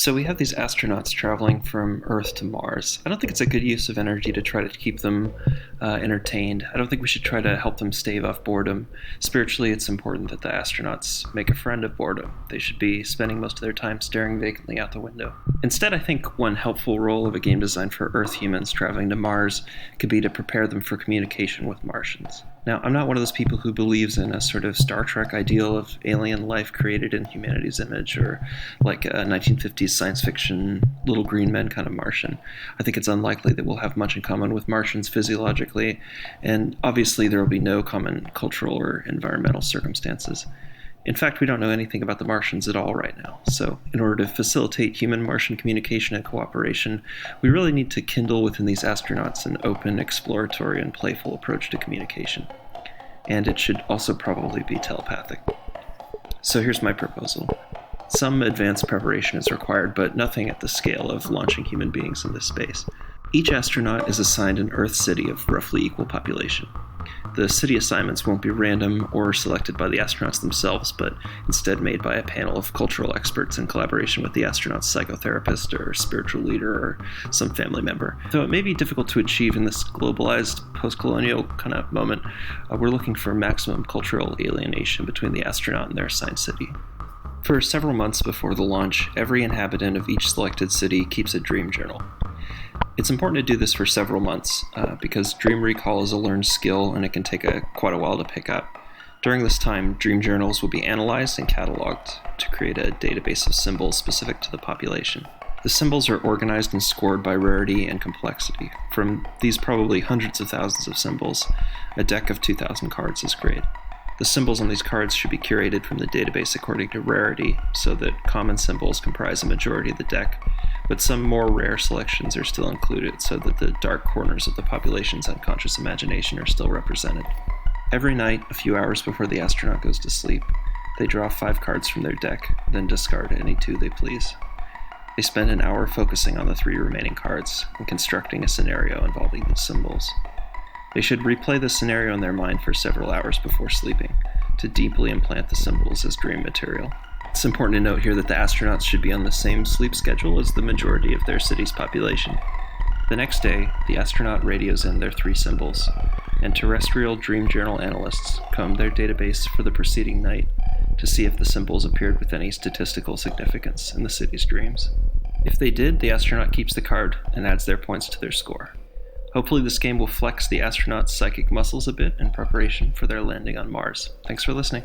So we have these astronauts traveling from Earth to Mars. I don't think it's a good use of energy to try to keep them entertained. I don't think we should try to help them stave off boredom. Spiritually, it's important that the astronauts make a friend of boredom. They should be spending most of their time staring vacantly out the window. Instead, I think one helpful role of a game designed for Earth humans traveling to Mars could be to prepare them for communication with Martians. Now, I'm not one of those people who believes in a sort of Star Trek ideal of alien life created in humanity's image, or like a 1950s science fiction little green men kind of Martian. I think it's unlikely that we'll have much in common with Martians physiologically, and obviously there will be no common cultural or environmental circumstances. In fact, we don't know anything about the Martians at all right now. So in order to facilitate human-Martian communication and cooperation, we really need to kindle within these astronauts an open, exploratory, and playful approach to communication. And it should also probably be telepathic. So here's my proposal. Some advanced preparation is required, but nothing at the scale of launching human beings into space. Each astronaut is assigned an Earth city of roughly equal population. The city assignments won't be random or selected by the astronauts themselves, but instead made by a panel of cultural experts in collaboration with the astronaut's psychotherapist or spiritual leader or some family member. Though it may be difficult to achieve in this globalized, post-colonial kind of moment, we're looking for maximum cultural alienation between the astronaut and their assigned city. For several months before the launch, every inhabitant of each selected city keeps a dream journal. It's important to do this for several months because dream recall is a learned skill and it can take quite a while to pick up. During this time, dream journals will be analyzed and cataloged to create a database of symbols specific to the population. The symbols are organized and scored by rarity and complexity. From these probably hundreds of thousands of symbols, a deck of 2,000 cards is created. The symbols on these cards should be curated from the database according to rarity, so that common symbols comprise a majority of the deck, but some more rare selections are still included so that the dark corners of the population's unconscious imagination are still represented. Every night, a few hours before the astronaut goes to sleep, they draw 5 cards from their deck, then discard any 2 they please. They spend an hour focusing on the 3 remaining cards and constructing a scenario involving the symbols. They should replay the scenario in their mind for several hours before sleeping to deeply implant the symbols as dream material. It's important to note here that the astronauts should be on the same sleep schedule as the majority of their city's population. The next day, the astronaut radios in their 3 symbols, and terrestrial dream journal analysts comb their database for the preceding night to see if the symbols appeared with any statistical significance in the city's dreams. If they did, the astronaut keeps the card and adds their points to their score. Hopefully this game will flex the astronauts' psychic muscles a bit in preparation for their landing on Mars. Thanks for listening.